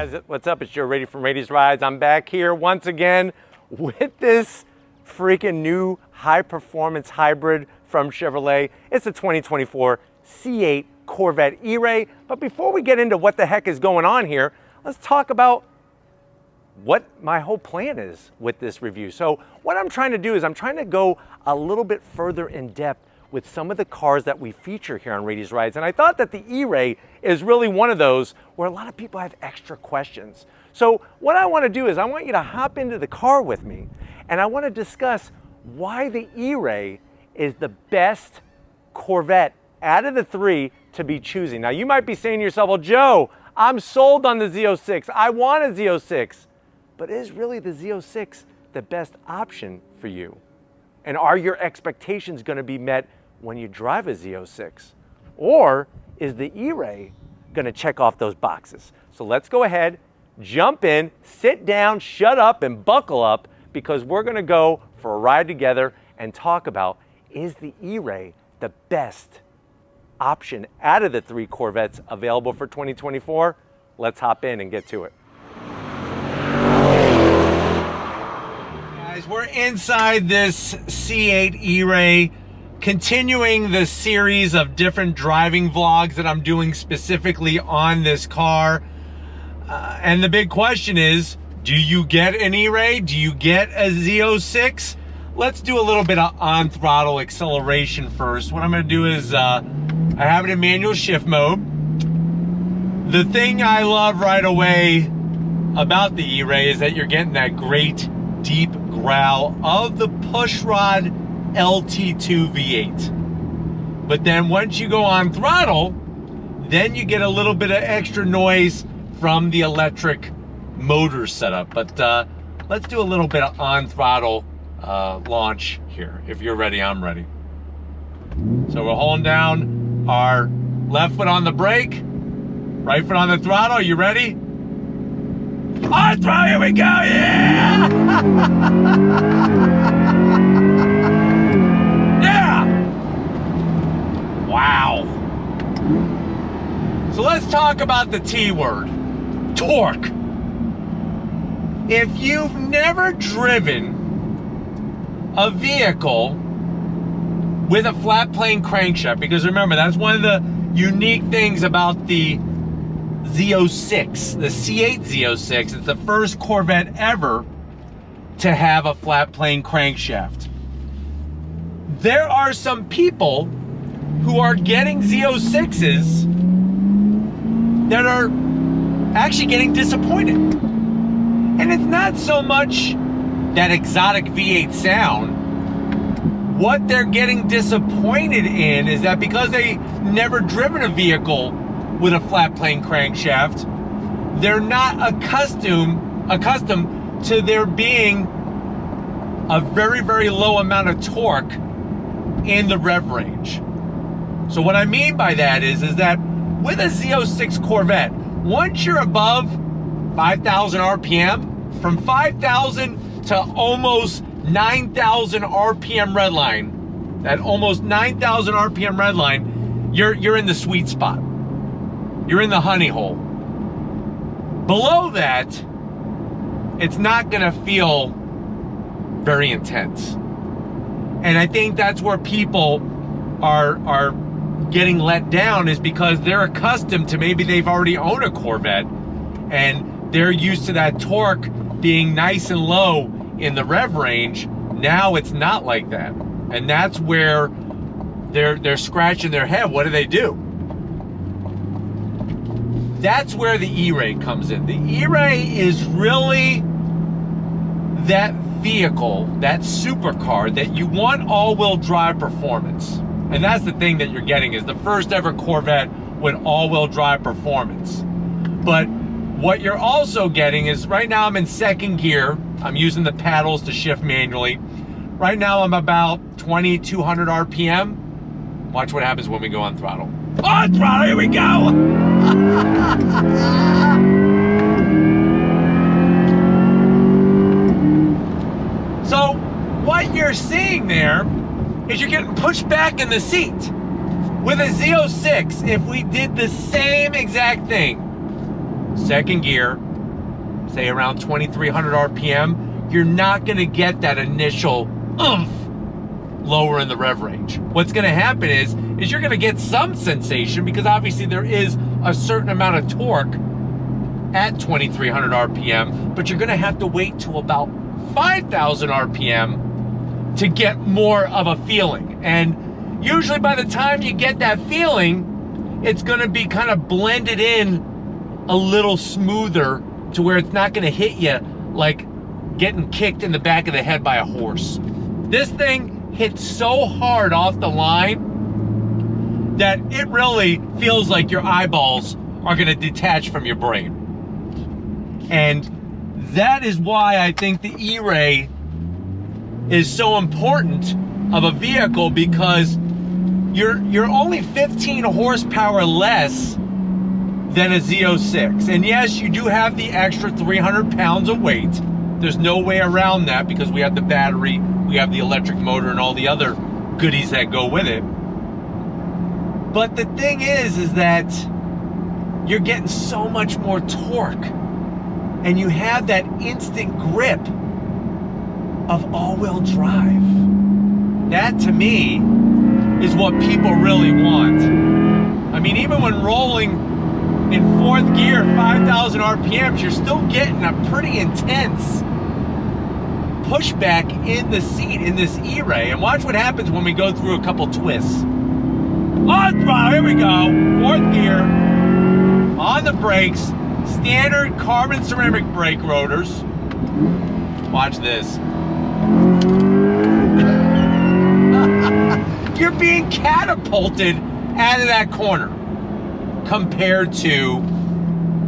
guys, what's up? It's Joe Rady from Rady's Rides. I'm back here once again with this freaking new high-performance hybrid from Chevrolet. It's a 2024 C8 Corvette E-Ray. But before we get into what the heck is going on here, let's talk about what my whole plan is with this review. So what I'm trying to do is I'm trying to go a little bit further in depth with some of the cars that we feature here on Rady's Rides. And I thought that the E-Ray is really one of those where a lot of people have extra questions. So what I want to do is I want you to hop into the car with me and I want to discuss why the E-Ray is the best Corvette out of the three to be choosing. Now you might be saying to yourself, well, Joe, I'm sold on the Z06. I want a Z06. But is really the Z06 the best option for you? And are your expectations going to be met when you drive a Z06? Or is the E-Ray going to check off those boxes? So let's go ahead, jump in, sit down, shut up, and buckle up, because we're going to go for a ride together and talk about, is the E-Ray the best option out of the three Corvettes available for 2024? Let's hop in and get to it. We're inside this C8 E-Ray, continuing the series of different driving vlogs that I'm doing specifically on this car. And the big question is, do you get an E-Ray? Do you get a Z06? Let's do a little bit of on-throttle acceleration first. What I'm going to do is, I have it in manual shift mode. The thing I love right away about the E-Ray is that you're getting that great deep growl of the pushrod LT2 V8. But then once you go on throttle, then you get a little bit of extra noise from the electric motor setup. But let's do a little bit of on throttle launch here. If you're ready, I'm ready. So we're holding down our left foot on the brake, right foot on the throttle. You ready? On throttle, here we go, yeah! Yeah! Wow. So let's talk about the T word, torque. If you've never driven a vehicle with a flat plane crankshaft, because remember, that's one of the unique things about the Z06, the C8 Z06. It's the first Corvette ever to have a flat plane crankshaft. There are some people who are getting Z06s that are actually getting disappointed. And it's not so much that exotic V8 sound. What they're getting disappointed in is that because they never driven a vehicle with a flat plane crankshaft, they're not accustomed to there being a very, very low amount of torque in the rev range. So what I mean by that is that with a Z06 Corvette, once you're above 5,000 RPM, from 5,000 to almost 9,000 RPM redline, that almost 9,000 RPM redline, you're in the sweet spot. You're in the honey hole. Below that, it's not gonna feel very intense. And I think that's where people are getting let down, is because they're accustomed to, maybe they've already owned a Corvette and they're used to that torque being nice and low in the rev range. Now it's not like that. And that's where they're scratching their head. What do? That's where the E-Ray comes in. The E-Ray is really that vehicle, that supercar that you want all-wheel drive performance. And that's the thing that you're getting, is the first ever Corvette with all-wheel drive performance. But what you're also getting is, right now I'm in second gear. I'm using the paddles to shift manually. Right now I'm about 2,200 RPM. Watch what happens when we go on throttle. On throttle, here we go! So what you're seeing there is you're getting pushed back in the seat. With a Z06, if we did the same exact thing, second gear, say around 2,300 RPM, you're not gonna get that initial oomph lower in the rev range. What's gonna happen is you're gonna get some sensation, because obviously there is a certain amount of torque at 2,300 RPM, but you're gonna have to wait till about 5,000 RPM to get more of a feeling. And usually by the time you get that feeling, it's gonna be kind of blended in a little smoother to where it's not gonna hit you like getting kicked in the back of the head by a horse. This thing hits so hard off the line that it really feels like your eyeballs are gonna detach from your brain. And that is why I think the E-Ray is so important of a vehicle, because you're only 15 horsepower less than a Z06. And yes, you do have the extra 300 pounds of weight. There's no way around that, because we have the battery, we have the electric motor, and all the other goodies that go with it. But the thing is that you're getting so much more torque, and you have that instant grip of all-wheel drive. That, to me, is what people really want. I mean, even when rolling in 4th gear, 5,000 RPMs, you're still getting a pretty intense pushback in the seat in this E-Ray. And watch what happens when we go through a couple twists. On throttle, here we go. 4th gear, on the brakes, standard carbon ceramic brake rotors. Watch this. You're being catapulted out of that corner. Compared to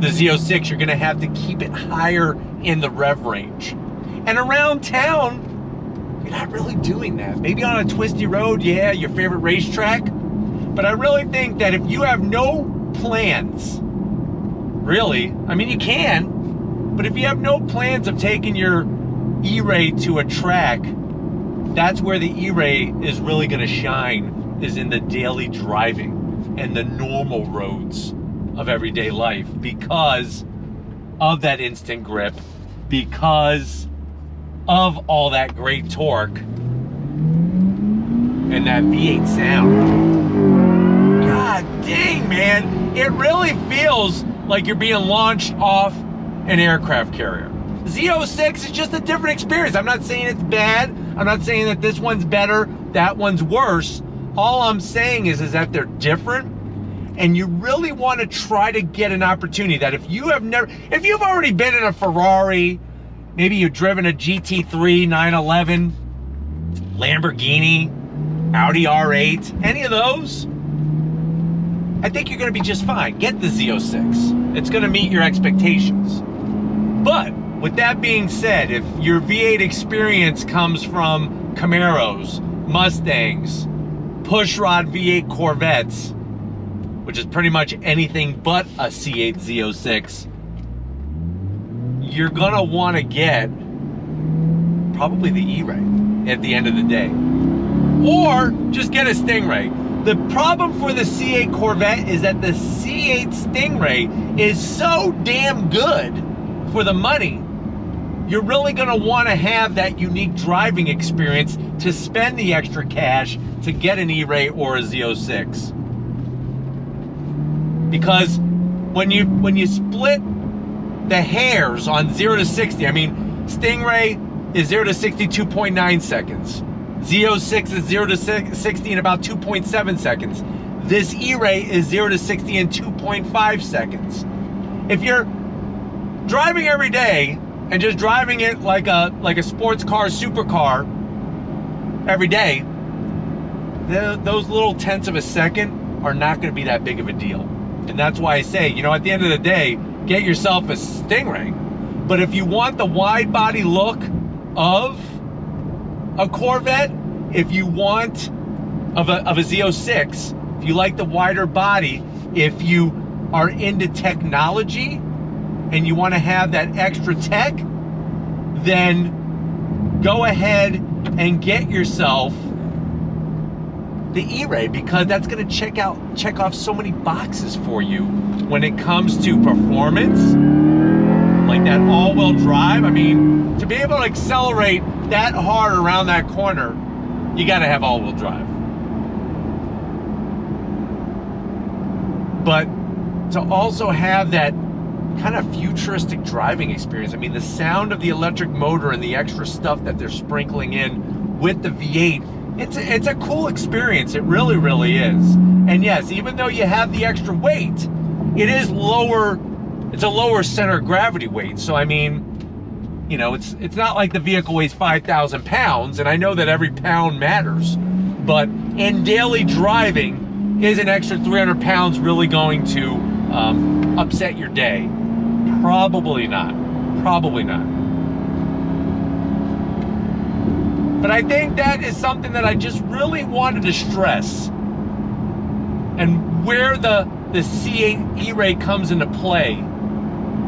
the Z06, you're gonna have to keep it higher in the rev range. And around town, you're not really doing that. Maybe on a twisty road, yeah, your favorite racetrack. But I really think that if you have no plans, really, I mean, you can, but if you have no plans of taking your E-Ray to a track, that's where the E-Ray is really gonna shine, is in the daily driving and the normal roads of everyday life, because of that instant grip, because of all that great torque and that V8 sound. God dang, man, it really feels like you're being launched off an aircraft carrier. Z06 is just a different experience. I'm not saying it's bad. I'm not saying that this one's better, that one's worse. All I'm saying is that they're different, and you really want to try to get an opportunity that if you've already been in a Ferrari, maybe you've driven a GT3, 911, Lamborghini, Audi R8, any of those, I think you're going to be just fine. Get the Z06. It's going to meet your expectations. But with that being said, if your V8 experience comes from Camaros, Mustangs, pushrod V8 Corvettes, which is pretty much anything but a C8 Z06, you're gonna want to get probably the E-Ray at the end of the day. Or just get a Stingray. The problem for the C8 Corvette is that the C8 Stingray is so damn good for the money. You're really gonna wanna have that unique driving experience to spend the extra cash to get an E-Ray or a Z06. Because when you split the hairs on 0 to 60, I mean, Stingray is 0 to 60 2.9 seconds. Z06 is 0 to 60 in about 2.7 seconds. This E-Ray is 0 to 60 in 2.5 seconds. If you're driving every day and just driving it like a sports car, supercar every day, those little tenths of a second are not going to be that big of a deal. And that's why I say, you know, at the end of the day, get yourself a Stingray. But if you want the wide body look of a Corvette, if you want of a Z06, if you like the wider body, if you are into technology and you want to have that extra tech, then go ahead and get yourself the E-Ray, because that's going to check off so many boxes for you when it comes to performance, like that all-wheel drive. I mean, to be able to accelerate that hard around that corner, you got to have all-wheel drive. But to also have that kind of futuristic driving experience. I mean, the sound of the electric motor and the extra stuff that they're sprinkling in with the V8, it's a cool experience. It really, really is. And yes, even though you have the extra weight, it is lower. It's a lower center of gravity weight. So I mean, you know, it's not like the vehicle weighs 5,000 pounds, and I know that every pound matters. But in daily driving, is an extra 300 pounds really going to upset your day? Probably not. Probably not. But I think that is something that I just really wanted to stress, and where the C8 E-Ray comes into play,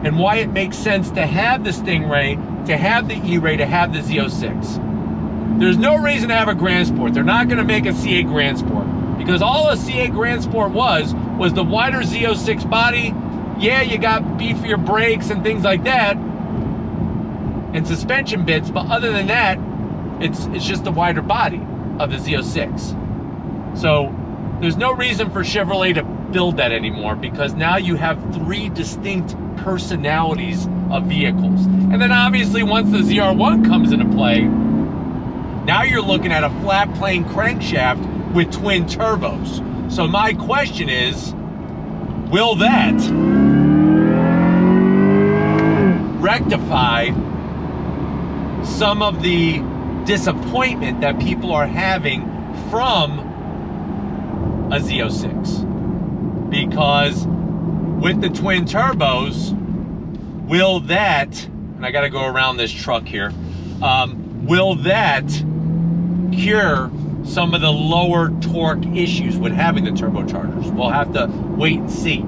and why it makes sense to have the Stingray, to have the E-Ray, to have the Z06. There's no reason to have a Grand Sport. They're not going to make a C8 Grand Sport, because all a C8 Grand Sport was the wider Z06 body. Yeah, you got beefier brakes and things like that, and suspension bits, but other than that, it's just the wider body of the Z06. So there's no reason for Chevrolet to build that anymore, because now you have three distinct personalities of vehicles. And then obviously once the ZR1 comes into play, now you're looking at a flat plane crankshaft with twin turbos. So my question is, will that rectify some of the disappointment that people are having from a Z06? Because with the twin turbos, will that, and I got to go around this truck here, will that cure some of the lower torque issues with having the turbochargers? We'll have to wait and see.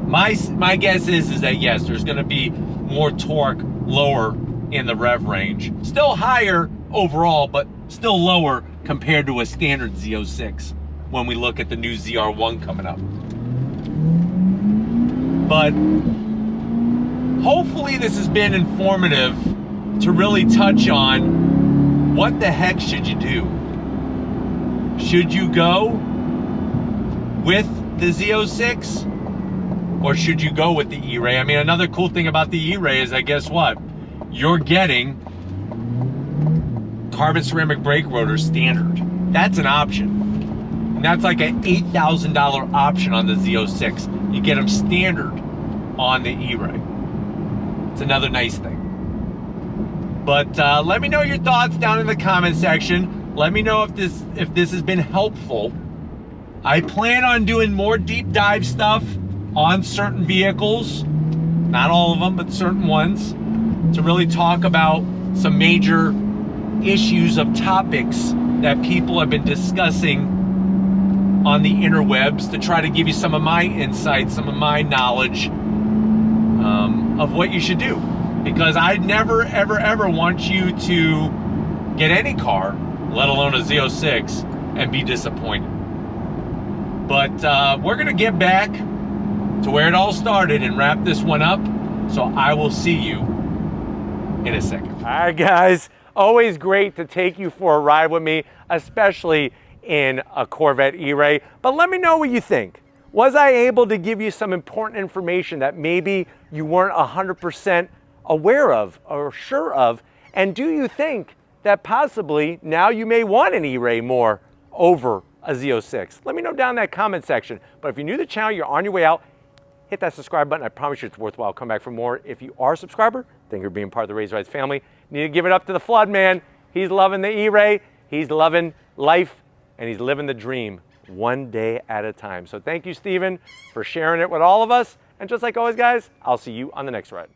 My guess is that yes, there's going to be more torque lower in the rev range. Still higher overall, but still lower compared to a standard Z06 when we look at the new ZR1 coming up. But hopefully this has been informative to really touch on what the heck should you do. Should you go with the Z06, or should you go with the E-Ray? I mean, another cool thing about the E-Ray is that, guess what? You're getting carbon ceramic brake rotors standard. That's an option. And that's like an $8,000 option on the Z06. You get them standard on the E-Ray. It's another nice thing. But let me know your thoughts down in the comment section. Let me know if this has been helpful. I plan on doing more deep dive stuff on certain vehicles, not all of them, but certain ones, to really talk about some major issues of topics that people have been discussing on the interwebs, to try to give you some of my insights, some of my knowledge of what you should do. Because I'd never, ever, ever want you to get any car, let alone a Z06, and be disappointed. But we're gonna get back to where it all started and wrap this one up. So I will see you in a second. All right, guys, always great to take you for a ride with me, especially in a Corvette E-Ray. But let me know what you think. Was I able to give you some important information that maybe you weren't 100% aware of or sure of? And do you think that possibly now you may want an E-Ray more over a Z06? Let me know down in that comment section. But if you're new to the channel, you're on your way out, hit that subscribe button. I promise you it's worthwhile. Come back for more. If you are a subscriber, thank you for being part of the Raise Rides family. Need to give it up to the Flood man. He's loving the E-Ray. He's loving life, and he's living the dream one day at a time. So thank you, Steven, for sharing it with all of us. And just like always, guys, I'll see you on the next ride.